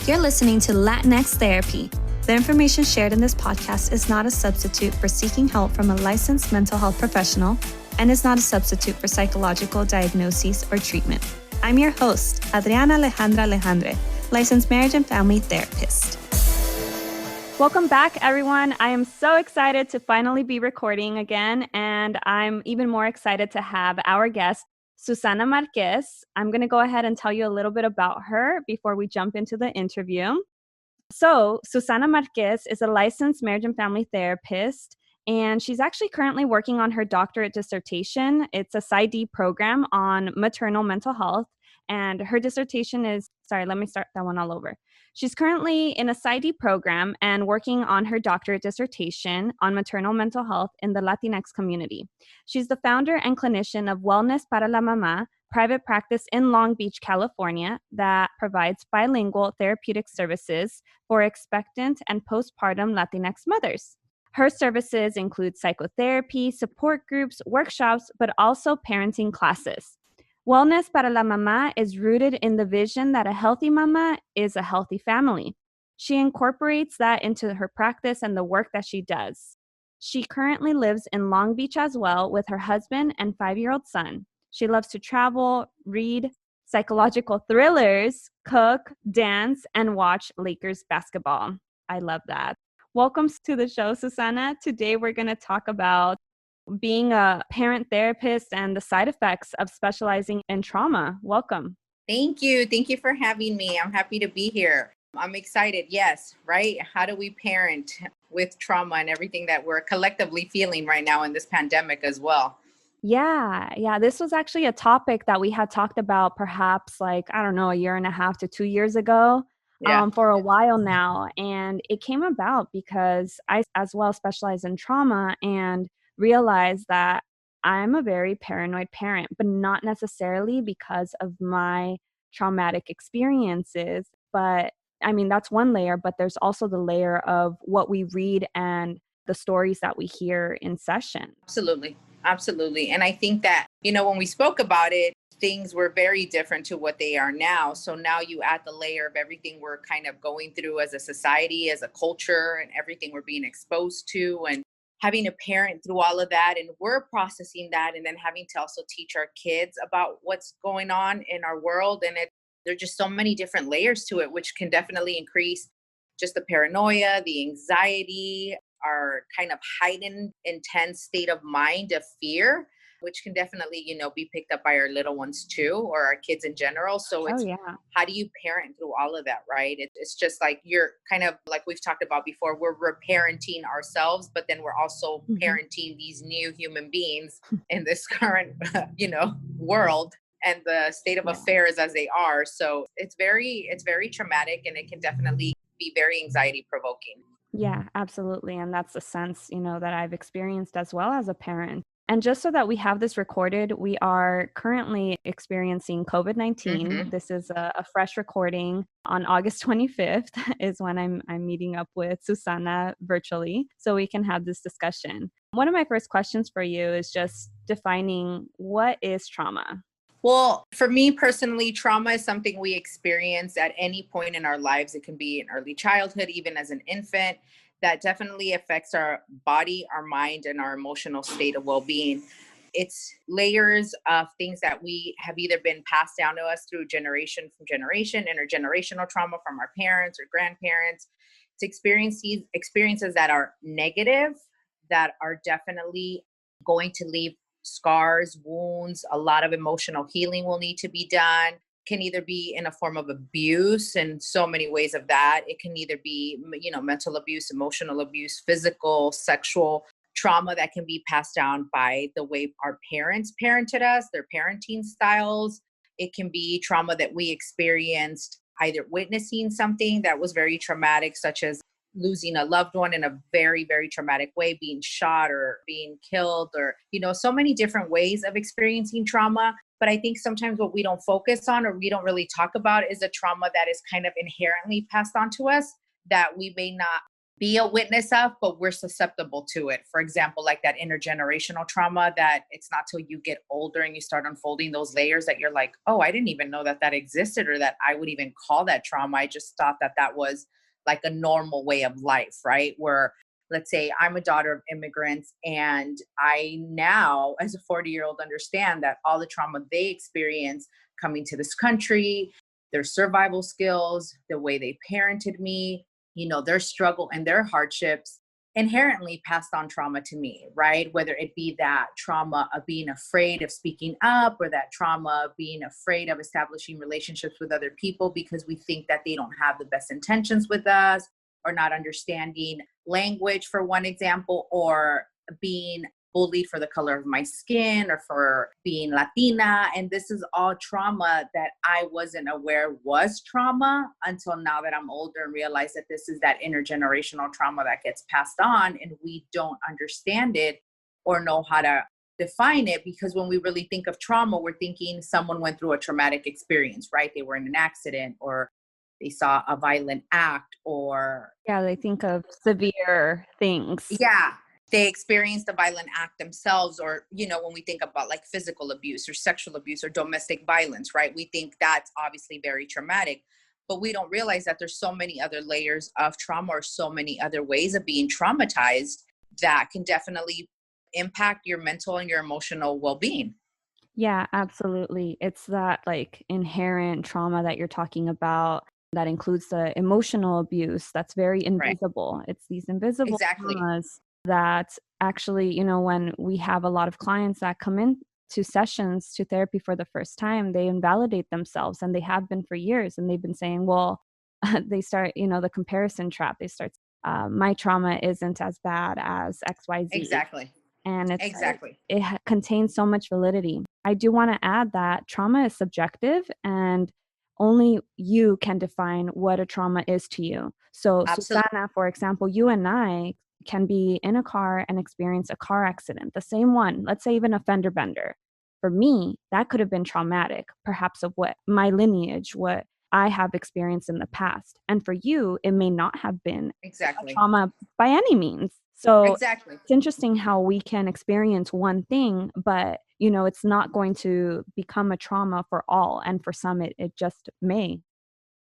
You're listening to Latinx Therapy. The information shared in this podcast is not a substitute for seeking help from a licensed mental health professional and is not a substitute for psychological diagnoses or treatment. I'm your host, Adriana Alejandre, licensed marriage and family therapist. Welcome back, everyone. I am so excited to finally be recording again, and I'm even more excited to have our guest, Susana Marquez. I'm going to go ahead and tell you a little bit about her before we jump into the interview. So, Susana Marquez is a licensed marriage and family therapist, and she's actually currently working on her doctorate dissertation. It's a PsyD program on maternal mental health, and her dissertation is, let me start that one all over. She's currently in a PsyD program and working on her doctorate dissertation on maternal mental health in the Latinx community. She's the founder and clinician of Wellness para la Mamá, private practice in Long Beach, California, that provides bilingual therapeutic services for expectant and postpartum Latinx mothers. Her services include psychotherapy, support groups, workshops, but also parenting classes. Wellness para la Mamá is rooted in the vision that a healthy mama is a healthy family. She incorporates that into her practice and the work that she does. She currently lives in Long Beach as well with her husband and 5-year-old son. She loves to travel, read psychological thrillers, cook, dance, and watch Lakers basketball. I love that. Welcome to the show, Susana. Today we're going to talk about being a parent therapist and the side effects of specializing in trauma. Welcome. Thank you. Thank you for having me. I'm happy to be here. I'm excited. Yes, right? How do we parent with trauma and everything that we're collectively feeling right now in this pandemic as well? Yeah. This was actually a topic that we had talked about perhaps a year and a half to 2 years ago. For a while now. And it came about because I as well specialize in trauma and realized that I'm a very paranoid parent, but not necessarily because of my traumatic experiences. But I mean, that's one layer, but there's also the layer of what we read and the stories that we hear in session. Absolutely. And I think that, when we spoke about it, things were very different to what they are now. So now you add the layer of everything we're kind of going through as a society, as a culture, and everything we're being exposed to, and having a parent through all of that. And we're processing that and then having to also teach our kids about what's going on in our world. And there are just so many different layers to it, which can definitely increase just the paranoia, the anxiety, our kind of heightened, intense state of mind of fear, which can definitely, be picked up by our little ones too, or our kids in general. So it's how do you parent through all of that, right? It's just like you're kind of like we've talked about before, we're parenting ourselves, but then we're also parenting these new human beings in this current, world and the state of affairs as they are. So it's very traumatic, and it can definitely be very anxiety provoking. Yeah, absolutely. And that's the sense, that I've experienced as well as a parent. And just so that we have this recorded, we are currently experiencing COVID-19. This is a fresh recording on August 25th is when I'm meeting up with Susana virtually so we can have this discussion. One of my first questions for you is just defining what is trauma? Well, for me personally, trauma is something we experience at any point in our lives. It can be in early childhood, even as an infant. That definitely affects our body, our mind, and our emotional state of well-being. It's layers of things that we have either been passed down to us through generation from generation, intergenerational trauma from our parents or grandparents. It's experiences that are negative, that are definitely going to leave scars, wounds. A lot of emotional healing will need to be done. Can either be in a form of abuse, and so many ways of that. It can either be, mental abuse, emotional abuse, physical, sexual trauma that can be passed down by the way our parents parented us, their parenting styles. It can be trauma that we experienced either witnessing something that was very traumatic, such as losing a loved one in a very, very traumatic way, being shot or being killed, or, so many different ways of experiencing trauma. But I think sometimes what we don't focus on or we don't really talk about is a trauma that is kind of inherently passed on to us that we may not be a witness of, but we're susceptible to it. For example, like that intergenerational trauma, that it's not till you get older and you start unfolding those layers that you're like, oh, I didn't even know that that existed, or that I would even call that trauma. I just thought that that was like a normal way of life, right? Where, let's say I'm a daughter of immigrants, and I now, as a 40-year-old, understand that all the trauma they experience coming to this country, their survival skills, the way they parented me, their struggle and their hardships inherently passed on trauma to me, right? Whether it be that trauma of being afraid of speaking up, or that trauma of being afraid of establishing relationships with other people because we think that they don't have the best intentions with us, or not understanding language, for one example, or being bullied for the color of my skin or for being Latina. And this is all trauma that I wasn't aware was trauma until now that I'm older and realize that this is that intergenerational trauma that gets passed on, and we don't understand it or know how to define it, because when we really think of trauma, we're thinking someone went through a traumatic experience, right? They were in an accident, or they saw a violent act, or Yeah, they think of severe things. yeah, they experienced a violent act themselves. Or, when we think about like physical abuse or sexual abuse or domestic violence, right? We think that's obviously very traumatic, but we don't realize that there's so many other layers of trauma, or so many other ways of being traumatized that can definitely impact your mental and your emotional well-being. Yeah, absolutely. It's that like inherent trauma that you're talking about that includes the emotional abuse that's very Right. invisible. It's these invisible Exactly. traumas that actually, when we have a lot of clients that come in to sessions to therapy for the first time, they invalidate themselves, and they have been for years. And they've been saying, well, they start, the comparison trap. They start, my trauma isn't as bad as XYZ. Exactly. And it's like, Exactly. contains so much validity. I do want to add that trauma is subjective, and only you can define what a trauma is to you. So, Absolutely. Susana, for example, you and I can be in a car and experience a car accident, the same one, let's say even a fender bender. For me, that could have been traumatic, perhaps of what my lineage, what I have experienced in the past. And for you, it may not have been a Exactly. trauma by any means. So Exactly. it's interesting how we can experience one thing, but it's not going to become a trauma for all. And for some, it just may.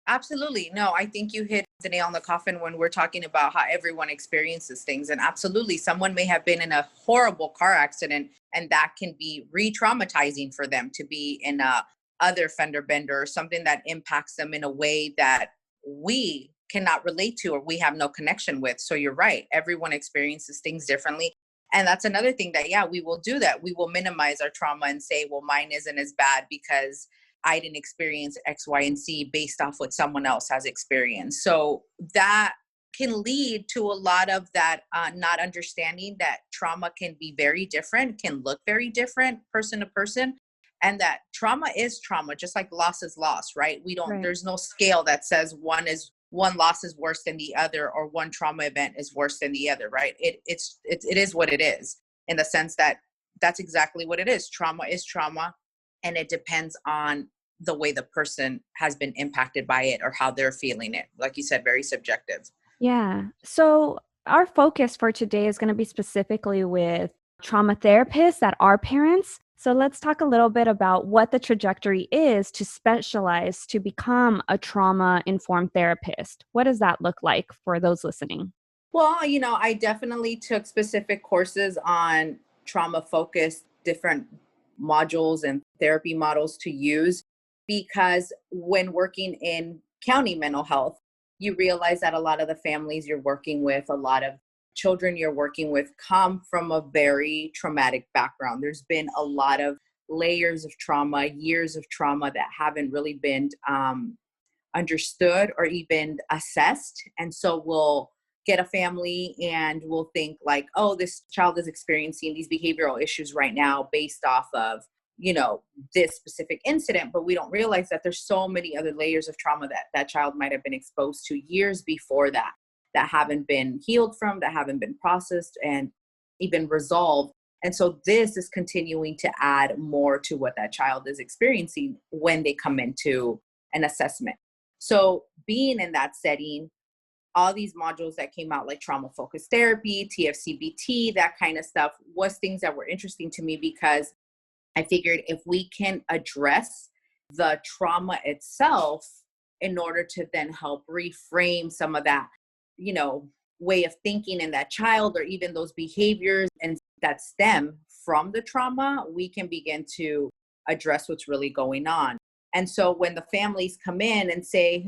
Absolutely. No, I think you hit the nail on the coffin when we're talking about how everyone experiences things. And absolutely, someone may have been in a horrible car accident, and that can be re-traumatizing for them to be in a other fender bender, or something that impacts them in a way that we cannot relate to, or we have no connection with. So you're right. Everyone experiences things differently. And that's another thing that, yeah, we will do that. We will minimize our trauma and say, well, mine isn't as bad because I didn't experience X, Y, and Z based off what someone else has experienced. So that can lead to a lot of that not understanding that trauma can be very different, can look very different person to person, and that trauma is trauma, just like loss is loss, right? Right. There's no scale that says one loss is worse than the other, or one trauma event is worse than the other, right? It is what it is, in the sense that that's exactly what it is. Trauma is trauma, and it depends on the way the person has been impacted by it, or how they're feeling it. Like you said, very subjective. Yeah. So our focus for today is going to be specifically with trauma therapists that are parents. So let's talk a little bit about what the trajectory is to specialize to become a trauma informed therapist. What does that look like for those listening? Well, I definitely took specific courses on trauma focused different modules and therapy models to use, because when working in county mental health, you realize that a lot of the families you're working with, a lot of children you're working with, come from a very traumatic background. There's been a lot of layers of trauma, years of trauma that haven't really been understood or even assessed. And so we'll get a family and we'll think like, oh, this child is experiencing these behavioral issues right now based off of, this specific incident. But we don't realize that there's so many other layers of trauma that that child might have been exposed to years before that haven't been healed from, that haven't been processed and even resolved. And so this is continuing to add more to what that child is experiencing when they come into an assessment. So being in that setting, all these modules that came out, like trauma focused therapy, TFCBT, that kind of stuff, was things that were interesting to me, because I figured if we can address the trauma itself in order to then help reframe some of that, way of thinking in that child, or even those behaviors and that stem from the trauma, we can begin to address what's really going on. And so when the families come in and say,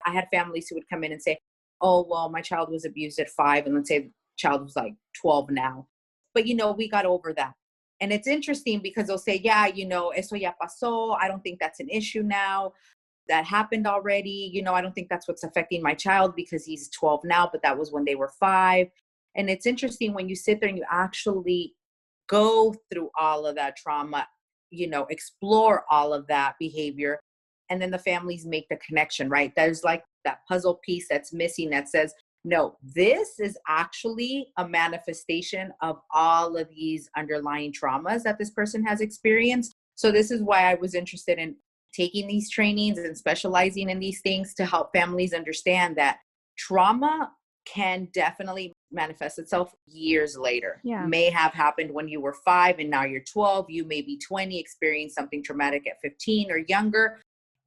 I had families who would come in and say, oh, well, my child was abused at 5, and let's say the child was like 12 now. But, we got over that. And it's interesting because they'll say, eso ya pasó. I don't think that's an issue now. That happened already. I don't think that's what's affecting my child because he's 12 now, but that was when they were 5. And it's interesting when you sit there and you actually go through all of that trauma, explore all of that behavior. And then the families make the connection, right? There's like that puzzle piece that's missing that says, no, this is actually a manifestation of all of these underlying traumas that this person has experienced. So this is why I was interested in taking these trainings and specializing in these things, to help families understand that trauma can definitely manifest itself years later. Yeah. May have happened when you were 5 and now you're 12. You may be 20, experience something traumatic at 15 or younger.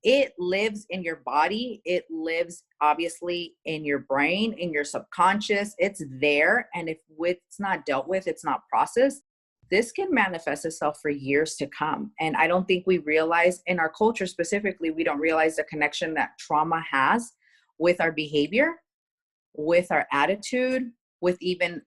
It lives in your body. It lives obviously in your brain, in your subconscious. It's there. And if it's not dealt with, it's not processed, this can manifest itself for years to come. And I don't think we realize, in our culture specifically, we don't realize the connection that trauma has with our behavior, with our attitude, with even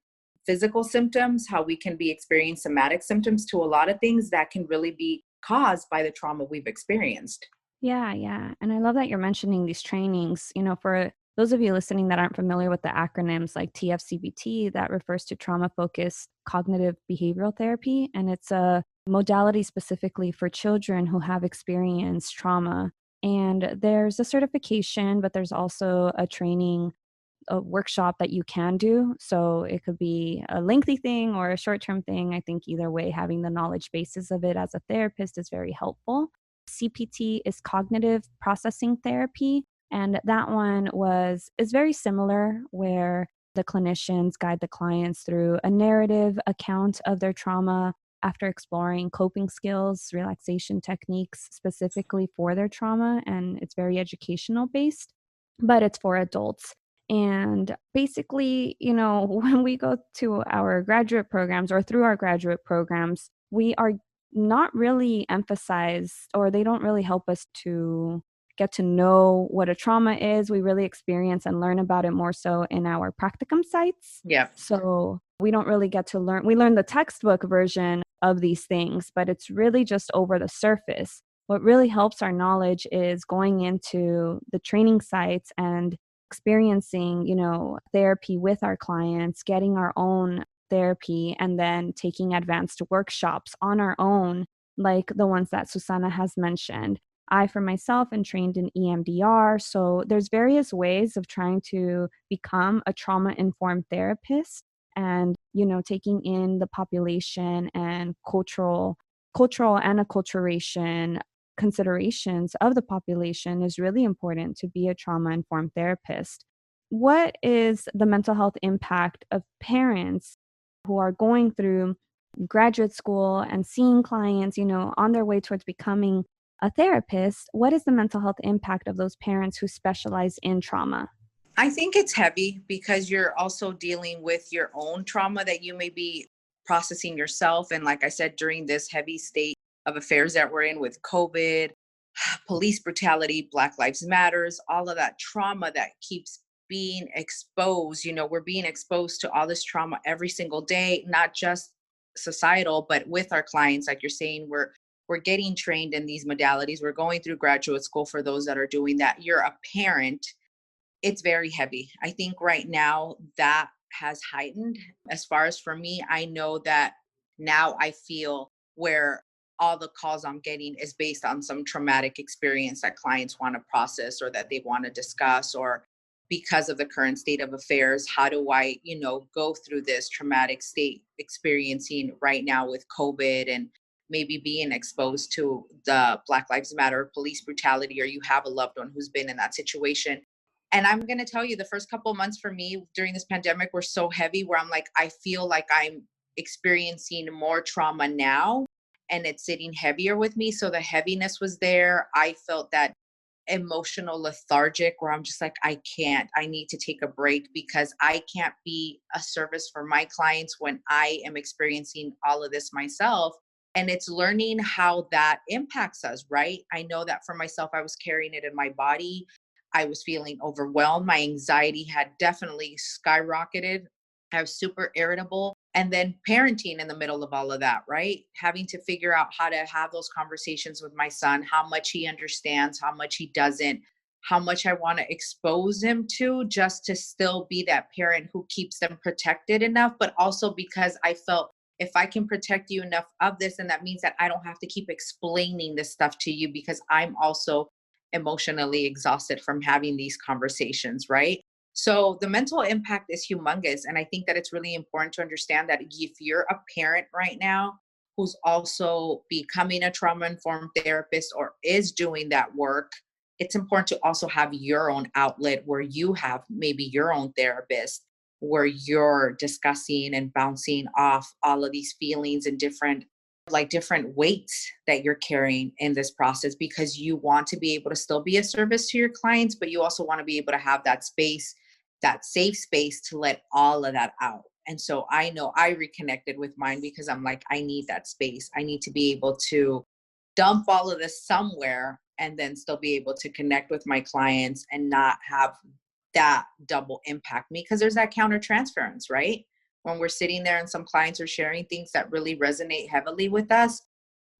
physical symptoms, how we can be experiencing somatic symptoms to a lot of things that can really be caused by the trauma we've experienced. Yeah, yeah. And I love that you're mentioning these trainings. For those of you listening that aren't familiar with the acronyms like TFCBT, that refers to trauma focused cognitive behavioral therapy. And it's a modality specifically for children who have experienced trauma. And there's a certification, but there's also a workshop that you can do. So it could be a lengthy thing or a short term thing. I think either way, having the knowledge basis of it as a therapist is very helpful. CPT is cognitive processing therapy. And that one is very similar, where the clinicians guide the clients through a narrative account of their trauma after exploring coping skills, relaxation techniques specifically for their trauma. And it's very educational based, but it's for adults. And basically, when we go to our graduate programs or through our graduate programs, we are not really emphasized, or they don't really help us to get to know what a trauma is. We really experience and learn about it more so in our practicum sites. Yeah. So we don't really get to learn. We learn the textbook version of these things, but it's really just over the surface. What really helps our knowledge is going into the training sites and experiencing, therapy with our clients, getting our own therapy, and then taking advanced workshops on our own, like the ones that Susana has mentioned. I, for myself, am trained in EMDR. So there's various ways of trying to become a trauma-informed therapist, and, taking in the population and cultural and acculturation considerations of the population is really important to be a trauma-informed therapist. What is the mental health impact of parents who are going through graduate school and seeing clients, on their way towards becoming a therapist? What is the mental health impact of those parents who specialize in trauma? I think it's heavy because you're also dealing with your own trauma that you may be processing yourself. And like I said, during this heavy state of affairs that we're in with COVID, police brutality, Black Lives Matters, all of that trauma that keeps being exposed. We're being exposed to all this trauma every single day, not just societal, but with our clients. Like you're saying, we're getting trained in these modalities. We're going through graduate school for those that are doing that. You're a parent. It's very heavy. I think right now that has heightened. As far as for me, I know that now I feel where all the calls I'm getting is based on some traumatic experience that clients want to process or that they want to discuss, or because of the current state of affairs, how do I, go through this traumatic state experiencing right now with COVID, and maybe being exposed to the Black Lives Matter police brutality, or you have a loved one who's been in that situation. And I'm going to tell you, the first couple of months for me during this pandemic were so heavy where I'm like, I feel like I'm experiencing more trauma now and it's sitting heavier with me. So the heaviness was there. I felt that emotional lethargic where I'm just like, I need to take a break because I can't be a service for my clients when I am experiencing all of this myself. And it's learning how that impacts us, right? I know that for myself, I was carrying it in my body. I was feeling overwhelmed. My anxiety had definitely skyrocketed. I was super irritable. And then parenting in the middle of all of that, right? Having to figure out how to have those conversations with my son, how much he understands, how much he doesn't, how much I want to expose him to just to still be that parent who keeps them protected enough, but also because I felt if I can protect you enough of this, and that means that I don't have to keep explaining this stuff to you because I'm also emotionally exhausted from having these conversations, right? So the mental impact is humongous. And I think that it's really important to understand that if you're a parent right now who's also becoming a trauma informed therapist or is doing that work, it's important to also have your own outlet where you have maybe your own therapist, where you're discussing and bouncing off all of these feelings and different weights that you're carrying in this process because you want to be able to still be a service to your clients, but you also want to be able to have that space, that safe space to let all of that out. And so I know I reconnected with mine because I'm like, I need that space. I need to be able to dump all of this somewhere and then still be able to connect with my clients and not have that double impact me because there's that counter transference, right? When we're sitting there and some clients are sharing things that really resonate heavily with us,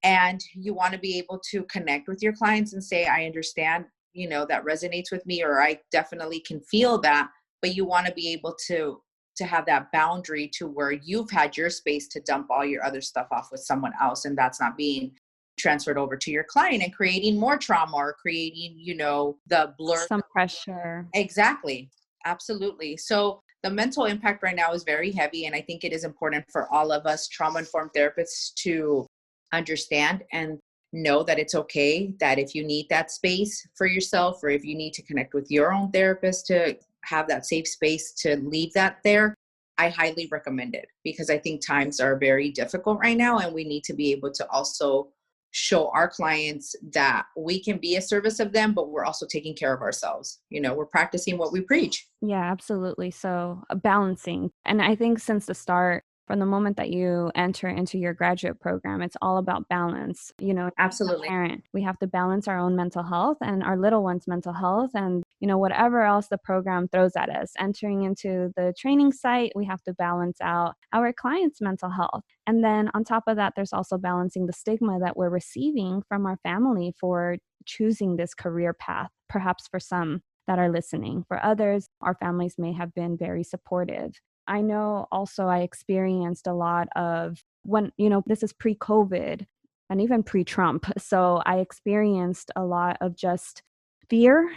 and you want to be able to connect with your clients and say, I understand, that resonates with me, or I definitely can feel that, but you want to be able to have that boundary to where you've had your space to dump all your other stuff off with someone else, and that's not being transferred over to your client and creating more trauma or creating, the blur. Some pressure. Exactly. Absolutely. So the mental impact right now is very heavy. And I think it is important for all of us trauma informed therapists to understand and know that it's okay that if you need that space for yourself, or if you need to connect with your own therapist to have that safe space to leave that there, I highly recommend it because I think times are very difficult right now. And we need to be able to also show our clients that we can be a service of them, but we're also taking care of ourselves. We're practicing what we preach. Yeah, absolutely. So balancing. And I think since the start, from the moment that you enter into your graduate program, it's all about balance. As a Absolutely. parent, we have to balance our own mental health and our little one's mental health and, whatever else the program throws at us. Entering into the training site, we have to balance out our clients' mental health. And then on top of that, there's also balancing the stigma that we're receiving from our family for choosing this career path, perhaps for some that are listening. For others, our families may have been very supportive. I know also I experienced a lot of when, this is pre COVID and even pre Trump. So I experienced a lot of just fear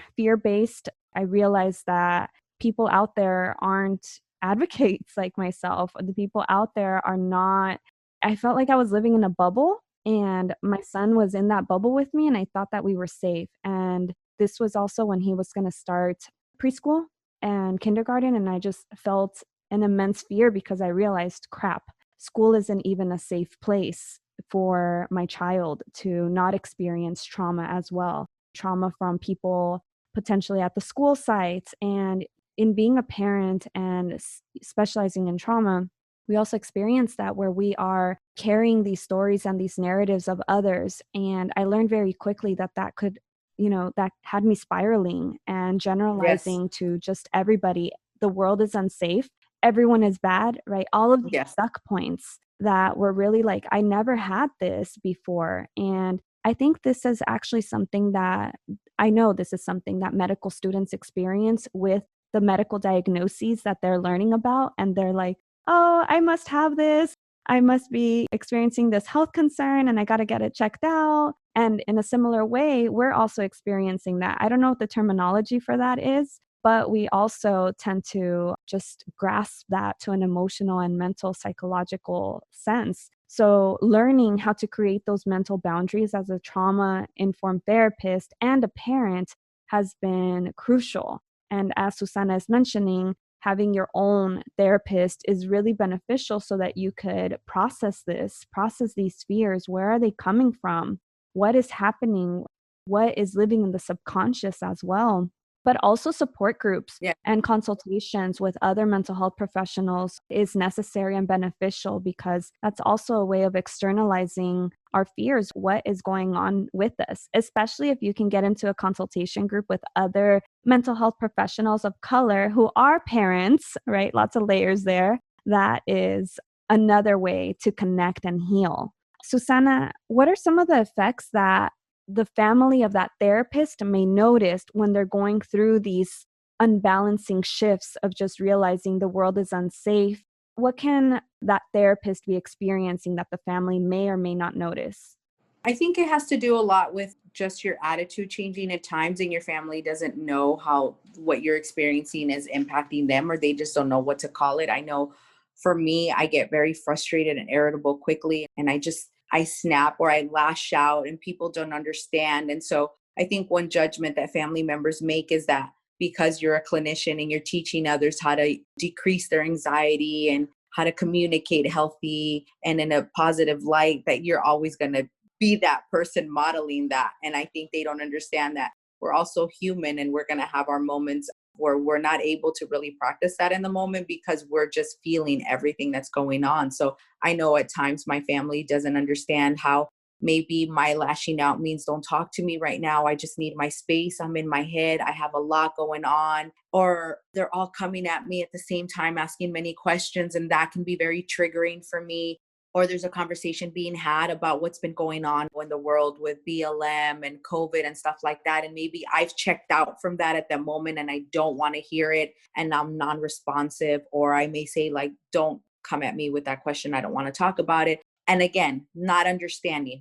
based. I realized that people out there aren't advocates like myself. The people out there are not, I felt like I was living in a bubble and my son was in that bubble with me and I thought that we were safe. And this was also when he was going to start preschool and kindergarten. And I just felt an immense fear because I realized, crap, school isn't even a safe place for my child to not experience trauma as well. Trauma from people potentially at the school site. And in being a parent and specializing in trauma, we also experience that where we are carrying these stories and these narratives of others. And I learned very quickly that that could, that had me spiraling and Yes. generalizing to just everybody. The world is unsafe. Everyone is bad, right? All of these Yes. stuck points that were really like, I never had this before. And I think this is actually something that I know this is something that medical students experience with the medical diagnoses that they're learning about. And they're like, oh, I must have this. I must be experiencing this health concern and I got to get it checked out. And in a similar way, we're also experiencing that. I don't know what the terminology for that is, but we also tend to just grasp that to an emotional and mental psychological sense. So learning how to create those mental boundaries as a trauma informed therapist and a parent has been crucial. And as Susana is mentioning, having your own therapist is really beneficial so that you could process these fears. Where are they coming from? What is happening? What is living in the subconscious as well? But also support groups Yeah. and consultations with other mental health professionals is necessary and beneficial because that's also a way of externalizing our fears. What is going on with us, especially if you can get into a consultation group with other mental health professionals of color who are parents, right? Lots of layers there. That is another way to connect and heal. Susana, what are some of the effects that the family of that therapist may notice when they're going through these unbalancing shifts of just realizing the world is unsafe? What can that therapist be experiencing that the family may or may not notice? I think it has to do a lot with just your attitude changing at times, and your family doesn't know how what you're experiencing is impacting them, or they just don't know what to call it. I know for me, I get very frustrated and irritable quickly, and I snap or I lash out, and people don't understand. And so I think one judgment that family members make is that because you're a clinician and you're teaching others how to decrease their anxiety and how to communicate healthy and in a positive light, that you're always going to be that person modeling that. And I think they don't understand that we're also human, and we're going to have our moments where we're not able to really practice that in the moment because we're just feeling everything that's going on. So I know at times my family doesn't understand how maybe my lashing out means don't talk to me right now. I just need my space. I'm in my head. I have a lot going on. Or they're all coming at me at the same time, asking many questions. And that can be very triggering for me. Or there's a conversation being had about what's been going on in the world with BLM and COVID and stuff like that. And maybe I've checked out from that at that moment and I don't want to hear it and I'm non responsive. Or I may say, like, don't come at me with that question. I don't want to talk about it. And again, not understanding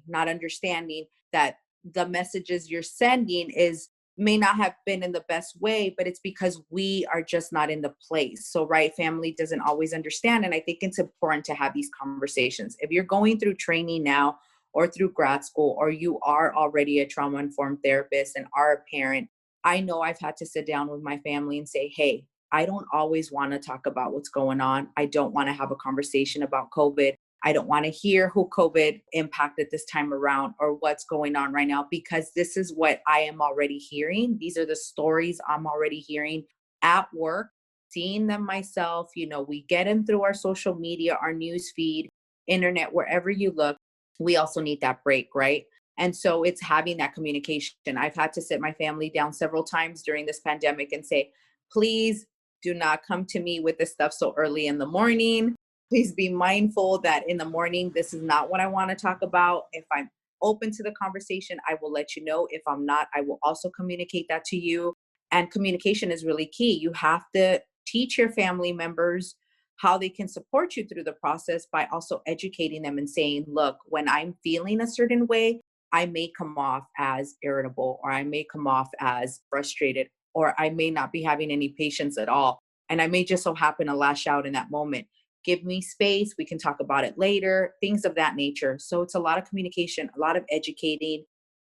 that the messages you're sending is may not have been in the best way, but it's because we are just not in the place. So, right, family doesn't always understand. And I think it's important to have these conversations. If you're going through training now or through grad school, or you are already a trauma informed therapist and are a parent, I know I've had to sit down with my family and say, hey, I don't always want to talk about what's going on. I don't want to have a conversation about COVID. I don't want to hear who COVID impacted this time around or what's going on right now, because this is what I am already hearing. These are the stories I'm already hearing at work, seeing them myself. You know, we get them through our social media, our news feed, internet, wherever you look. We also need that break, right? And so it's having that communication. I've had to sit my family down several times during this pandemic and say, please do not come to me with this stuff so early in the morning. Please be mindful that in the morning, this is not what I want to talk about. If I'm open to the conversation, I will let you know. If I'm not, I will also communicate that to you. And communication is really key. You have to teach your family members how they can support you through the process by also educating them and saying, look, when I'm feeling a certain way, I may come off as irritable, or I may come off as frustrated, or I may not be having any patience at all. And I may just so happen to lash out in that moment. Give me space. We can talk about it later, things of that nature. So it's a lot of communication, a lot of educating.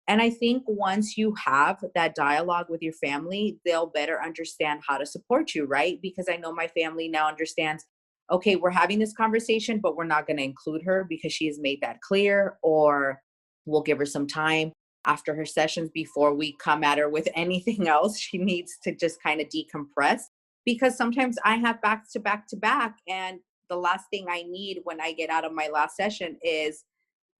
And I think once you have that dialogue with your family, they'll better understand how to support you, right? Because I know my family now understands, okay, we're having this conversation, but we're not going to include her because she has made that clear, or we'll give her some time after her sessions before we come at her with anything else. She needs to just kind of decompress, because sometimes I have back to back to back. And the last thing I need when I get out of my last session is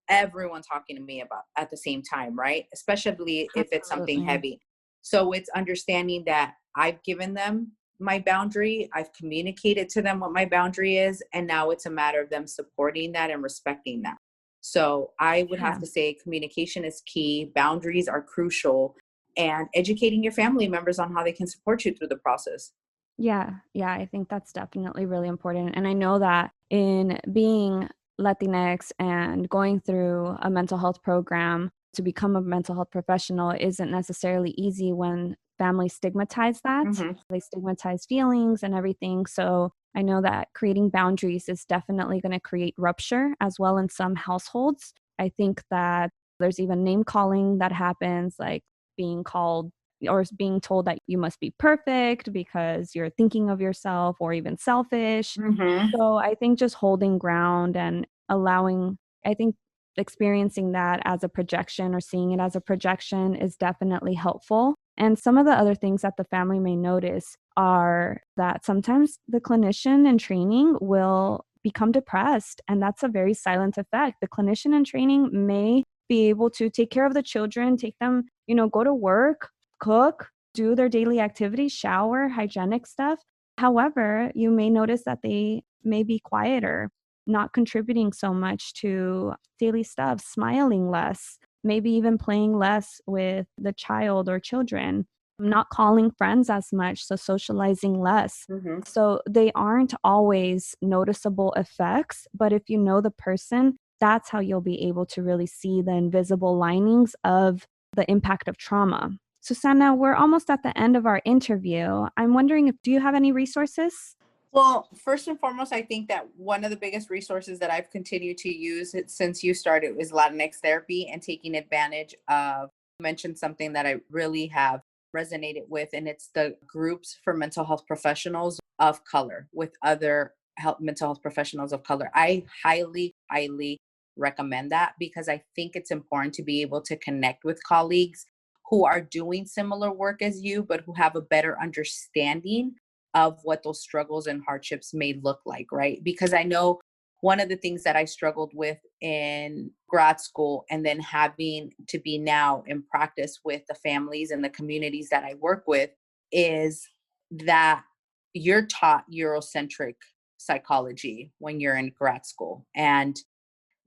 everyone talking to me about at the same time, right? Especially if it's something Absolutely. heavy. So it's understanding that I've given them my boundary, I've communicated to them what my boundary is, and now it's a matter of them supporting that and respecting that. So I would have Yeah. to say communication is key, boundaries are crucial, and educating your family members on how they can support you through the process. Yeah, yeah, I think that's definitely really important. And I know that in being Latinx and going through a mental health program to become a mental health professional isn't necessarily easy when families stigmatize that. Mhm. They stigmatize feelings and everything. So I know that creating boundaries is definitely going to create rupture as well in some households. I think that there's even name calling that happens, like being called or being told that you must be perfect because you're thinking of yourself or even selfish. Mm-hmm. So I think just holding ground and allowing, I think experiencing that as a projection or seeing it as a projection is definitely helpful. And some of the other things that the family may notice are that sometimes the clinician in training will become depressed, and that's a very silent effect. The clinician in training may be able to take care of the children, take them, go to work, cook, do their daily activities, shower, hygienic stuff. However, you may notice that they may be quieter, not contributing so much to daily stuff, smiling less, maybe even playing less with the child or children, not calling friends as much, so socializing less. Mm-hmm. So they aren't always noticeable effects, but if you know the person, that's how you'll be able to really see the invisible linings of the impact of trauma. Susana, we're almost at the end of our interview. I'm wondering do you have any resources? Well, first and foremost, I think that one of the biggest resources that I've continued to use since you started is Latinx therapy, and taking advantage of, you mentioned something that I really have resonated with, and it's the groups for mental health professionals of color with other mental health professionals of color. I highly, highly recommend that, because I think it's important to be able to connect with colleagues who are doing similar work as you, but who have a better understanding of what those struggles and hardships may look like, right? Because I know one of the things that I struggled with in grad school, and then having to be now in practice with the families and the communities that I work with, is that you're taught Eurocentric psychology when you're in grad school. And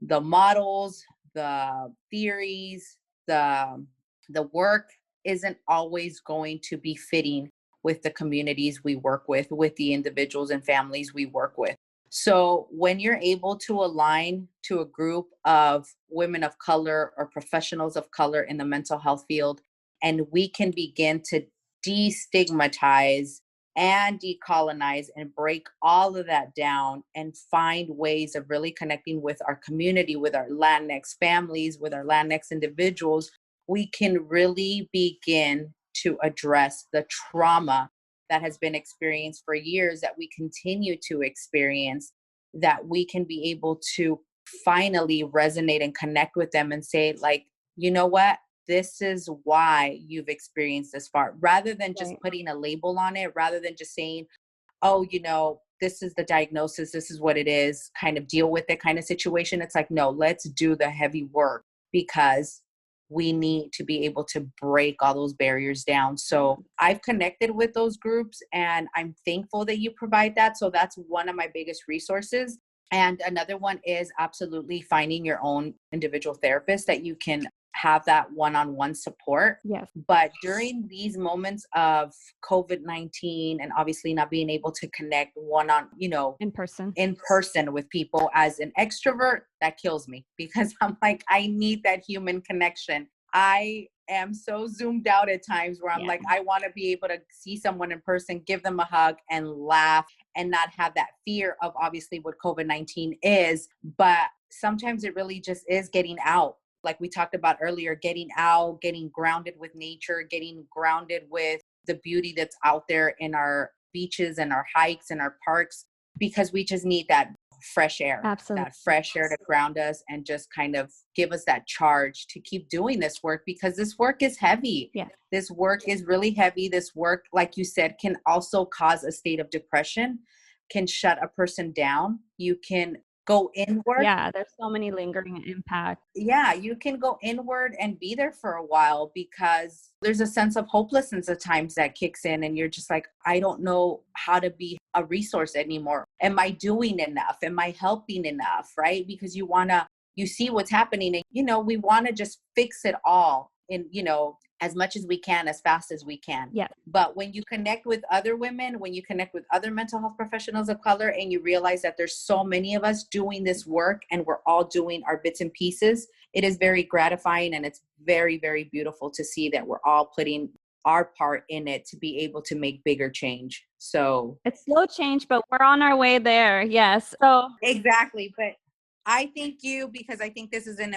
the models, the theories, the work isn't always going to be fitting with the communities we work with the individuals and families we work with. So when you're able to align to a group of women of color or professionals of color in the mental health field, and we can begin to destigmatize and decolonize and break all of that down, and find ways of really connecting with our community, with our Latinx families, with our Latinx individuals, we can really begin to address the trauma that has been experienced for years, that we continue to experience, that we can be able to finally resonate and connect with them and say, like, you know what? This is why you've experienced this far, rather than just Right. putting a label on it, rather than just saying, oh, this is the diagnosis, this is what it is, kind of deal with it kind of situation. It's like, no, let's do the heavy work, because we need to be able to break all those barriers down. So I've connected with those groups, and I'm thankful that you provide that. So that's one of my biggest resources. And another one is absolutely finding your own individual therapist that you can have that one-on-one support. Yes. But during these moments of COVID-19, and obviously not being able to connect In person. in person with people, as an extrovert, that kills me, because I'm like, I need that human connection. I am so zoomed out at times where I'm Yeah. like, I want to be able to see someone in person, give them a hug and laugh, and not have that fear of obviously what COVID-19 is. But sometimes it really just is getting out. Like we talked about earlier, getting out, getting grounded with nature, getting grounded with the beauty that's out there in our beaches and our hikes and our parks, because we just need that fresh air, Absolutely. that fresh air to ground us and just kind of give us that charge to keep doing this work, because this work is heavy. Yeah. This work is really heavy. This work, like you said, can also cause a state of depression, can shut a person down. You can go inward. Yeah, there's so many lingering impacts. Yeah, you can go inward and be there for a while, because there's a sense of hopelessness at times that kicks in, and you're just like, I don't know how to be a resource anymore. Am I doing enough? Am I helping enough? Right? Because you see what's happening, and we want to just fix it all in, as much as we can, as fast as we can. Yeah. But when you connect with other women, when you connect with other mental health professionals of color, and you realize that there's so many of us doing this work, and we're all doing our bits and pieces, it is very gratifying, and it's very, very beautiful to see that we're all putting our part in it to be able to make bigger change. So It's slow change, but we're on our way there. Yes. So exactly. But I thank you, because I think this is an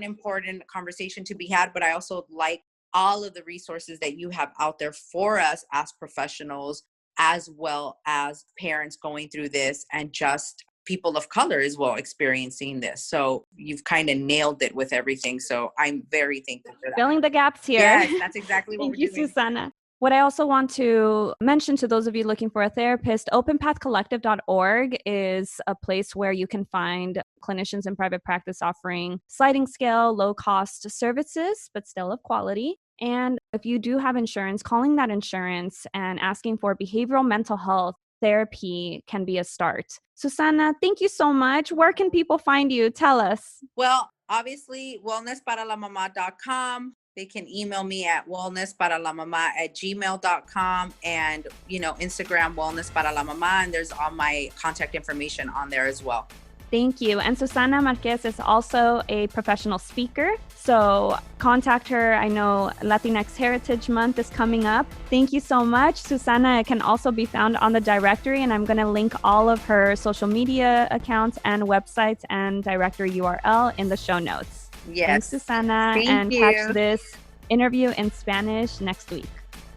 important conversation to be had. But I also like all of the resources that you have out there for us as professionals, as well as parents going through this, and just people of color as well experiencing this. So you've kind of nailed it with everything. So I'm very thankful for that. Filling the gaps here. Yes, that's exactly what Thank we're you, doing. Susana. What I also want to mention to those of you looking for a therapist, openpathcollective.org is a place where you can find clinicians in private practice offering sliding scale, low cost services, but still of quality. And if you do have insurance, calling that insurance and asking for behavioral mental health therapy can be a start. Susana, thank you so much. Where can people find you? Tell us. Well, obviously, wellnessparalamama.com. They can email me at wellnessparalamama@gmail.com, and, Instagram wellnessparalamama, and there's all my contact information on there as well. Thank you. And Susana Marquez is also a professional speaker. So contact her. I know Latinx Heritage Month is coming up. Thank you so much. Susana can also be found on the directory, and I'm going to link all of her social media accounts and websites and directory URL in the show notes. Yes. Thanks, Susana. Thank and you. Catch this interview in Spanish next week.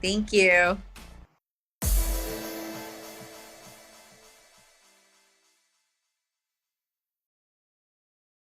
Thank you.